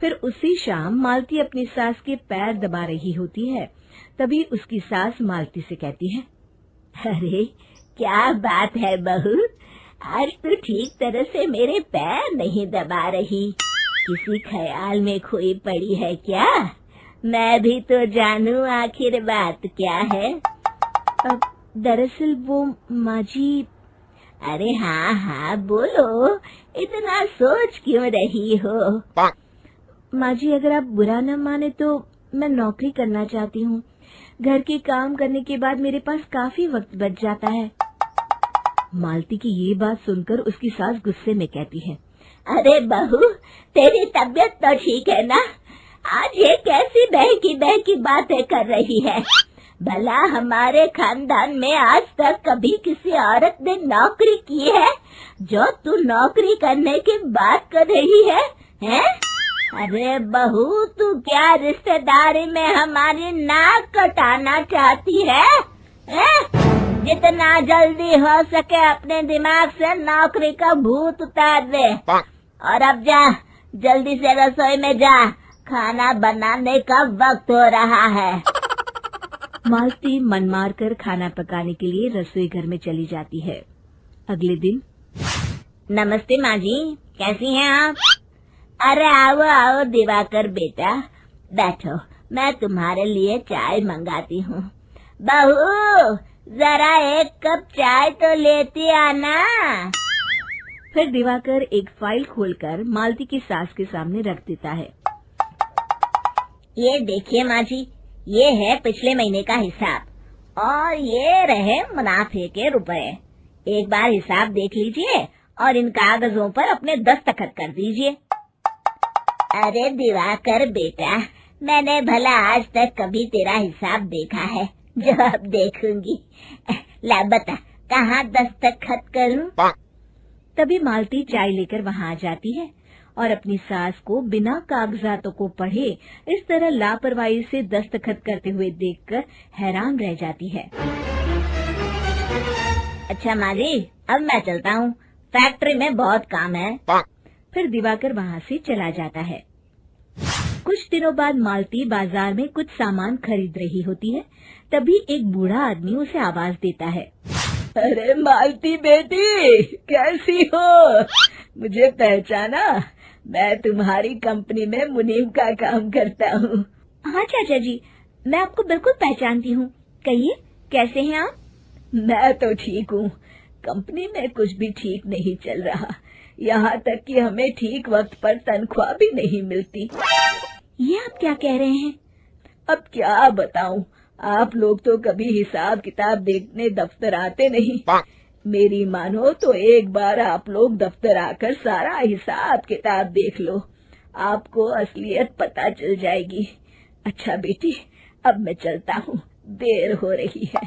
फिर उसी शाम मालती अपनी सास के पैर दबा रही होती है। तभी उसकी सास मालती से कहती है, अरे क्या बात है बहू, आज तो ठीक तरह से मेरे पैर नहीं दबा रही, किसी ख्याल में खोई पड़ी है क्या? मैं भी तो जानूं आखिर बात क्या है। अब दरअसल वो माँ जी। अरे हाँ बोलो, इतना सोच क्यों रही हो? माँ जी, अगर आप बुरा न माने तो मैं नौकरी करना चाहती हूँ। घर के काम करने के बाद मेरे पास काफी वक्त बच जाता है। मालती की ये बात सुनकर उसकी सास गुस्से में कहती है, अरे बहू, तेरी तबीयत तो ठीक है ना? आज ये कैसी बहकी बातें कर रही है? भला हमारे खानदान में आज तक कभी किसी औरत ने नौकरी की है जो तू नौकरी करने की बात कर रही है, हैं? अरे बहू, तू क्या रिश्तेदारी में हमारी नाक कटाना चाहती है? जितना जल्दी हो सके अपने दिमाग से नौकरी का भूत उतार दे, और अब जा, जल्दी से रसोई में जा, खाना बनाने का वक्त हो रहा है। मालती मन मार कर खाना पकाने के लिए रसोई घर में चली जाती है। अगले दिन। नमस्ते माँ जी, कैसी हैं आप? अरे आओ दिवाकर बेटा, बैठो, मैं तुम्हारे लिए चाय मंगाती हूँ। बहू, जरा एक कप चाय तो लेती आना। फिर दिवाकर एक फाइल खोलकर मालती की सास के सामने रख देता है। ये देखिए माँ जी, ये है पिछले महीने का हिसाब और ये रहे मुनाफे के रुपए। एक बार हिसाब देख लीजिए और इन कागजों पर अपने दस्तखत कर दीजिए। अरे दिवाकर बेटा, मैंने भला आज तक कभी तेरा हिसाब देखा है जो अब देखूंगी? ला बता, कहाँ दस्तखत करूं? तभी मालती चाय लेकर वहाँ आ जाती है और अपनी सास को बिना कागजातों को पढ़े इस तरह लापरवाही से दस्तखत करते हुए देखकर हैरान रह जाती है। अच्छा माँ जी, अब मैं चलता हूँ, फैक्ट्री में बहुत काम है। फिर दिवाकर वहाँ से चला जाता है। कुछ दिनों बाद मालती बाजार में कुछ सामान खरीद रही होती है। तभी एक बूढ़ा आदमी उसे आवाज देता है, अरे मालती बेटी, कैसी हो? मुझे पहचाना? मैं तुम्हारी कंपनी में मुनीम का काम करता हूँ। हाँ चाचा जी, मैं आपको बिल्कुल पहचानती हूँ। कहिए, कैसे हैं आप? मैं तो ठीक हूँ, कंपनी में कुछ भी ठीक नहीं चल रहा, यहाँ तक कि हमें ठीक वक्त पर तनख्वाह भी नहीं मिलती। ये आप क्या कह रहे हैं? अब क्या बताऊँ, आप लोग तो कभी हिसाब किताब देखने दफ्तर आते नहीं। मेरी मानो तो एक बार आप लोग दफ्तर आकर सारा हिसाब किताब देख लो, आपको असलियत पता चल जाएगी। अच्छा बेटी, अब मैं चलता हूँ, देर हो रही है।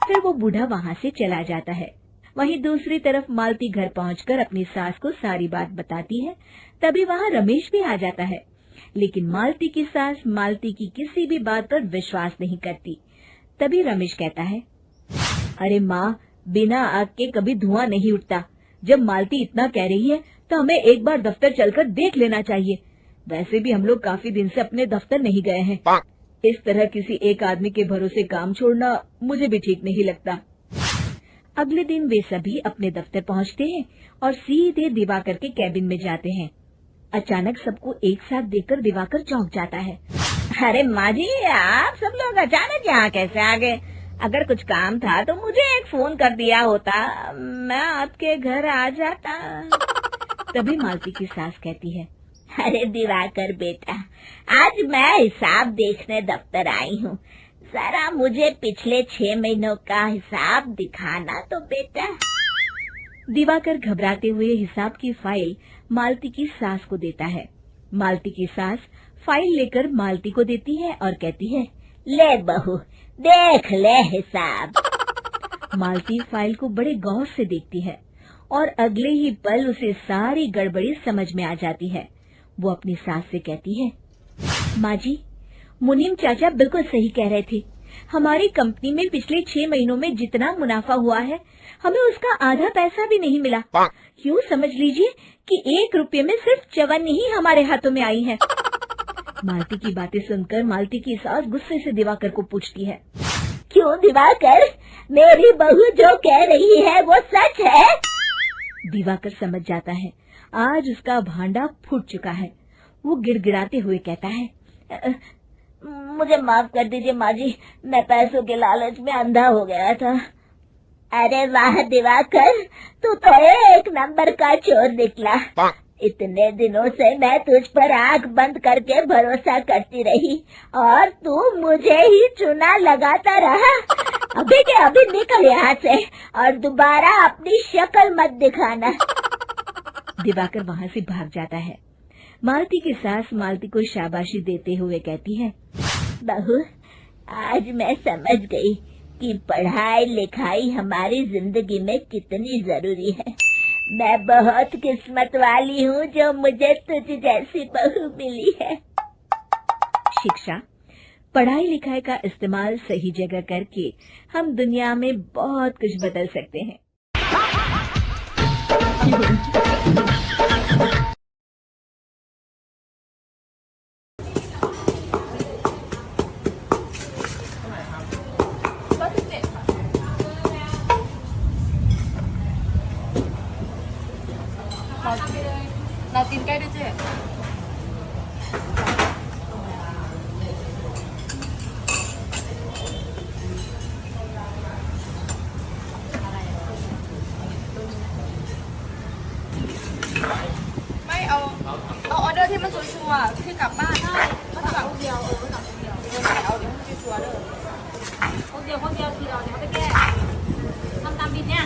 फिर वो बूढ़ा वहाँ से चला जाता है। वहीं दूसरी तरफ मालती घर पहुंचकर अपनी सास को सारी बात बताती है। तभी वहाँ रमेश भी आ जाता है, लेकिन मालती की सास मालती की किसी भी बात पर विश्वास नहीं करती। तभी रमेश कहता है, अरे माँ, बिना आग के कभी धुआं नहीं उठता। जब मालती इतना कह रही है तो हमें एक बार दफ्तर चलकर देख लेना चाहिए। वैसे भी हम लोग काफी दिन से अपने दफ्तर नहीं गए हैं। इस तरह किसी एक आदमी के भरोसे काम छोड़ना मुझे भी ठीक नहीं लगता। अगले दिन वे सभी अपने दफ्तर पहुंचते हैं और सीधे दिवाकर के कैबिन में जाते हैं। अचानक सबको एक साथ देखकर दिवाकर चौंक जाता है। अरे माँ जी, आप सब लोग अचानक यहाँ कैसे आ गए? अगर कुछ काम था तो मुझे एक फोन कर दिया होता, मैं आपके घर आ जाता। तभी मालती की सास कहती है, अरे दिवाकर बेटा, आज मैं हिसाब देखने दफ्तर आई हूँ, जरा मुझे पिछले 6 महीनों का हिसाब दिखाना तो बेटा। दिवाकर घबराते हुए हिसाब की फाइल मालती की सास को देता है। मालती की सास फाइल लेकर मालती को देती है और कहती है, ले बहू, देख ले हिसाब। मालती फाइल को बड़े गौर से देखती है और अगले ही पल उसे सारी गड़बड़ी समझ में आ जाती है। वो अपनी सास से कहती है, माँ जी, मुनीम चाचा बिल्कुल सही कह रहे थे। हमारी कंपनी में पिछले 6 महीनों में जितना मुनाफा हुआ है, हमें उसका आधा पैसा भी नहीं मिला। यूँ समझ लीजिए कि 1 रुपये में सिर्फ चवन्नी ही हमारे हाथों में आई है। मालती की बातें सुनकर मालती की सास गुस्से से दिवाकर को पूछती है, क्यों दिवाकर, मेरी बहू जो कह रही है वो सच है? दिवाकर समझ जाता है आज उसका भांडा फूट चुका है। वो गिड़गिड़ाते हुए कहता है, मुझे माफ कर दीजिए माँ जी, मैं पैसों के लालच में अंधा हो गया था। अरे वाह दिवाकर, तू तो 1 नंबर का चोर निकला। इतने दिनों से मैं तुझ पर आंख बंद करके भरोसा करती रही और तू मुझे ही चुना लगाता रहा। अभी के अभी निकल यहाँ से और दोबारा अपनी शक्ल मत दिखाना। दिवाकर वहाँ से भाग जाता है। मालती की सास मालती को शाबाशी देते हुए कहती है, बहू, आज मैं समझ गई कि पढ़ाई लिखाई हमारी जिंदगी में कितनी जरूरी है। मैं बहुत किस्मत वाली हूँ जो मुझे तुझ जैसी बहू मिली है। शिक्षा, पढ़ाई लिखाई का इस्तेमाल सही जगह करके हम दुनिया में बहुत कुछ बदल सकते हैं। Nào tìm cây đi chị. Mấyเอาออเดอร์ที่มันชัวร์ๆที่กลับบ้านได้ก็จะแบบเดียวก็กลับเดียวเอาเดี๋ยวมันชัวร์เด้อคนเดียวทีเราเนี่ยเขาไปแก้ทำตามบินเนี่ย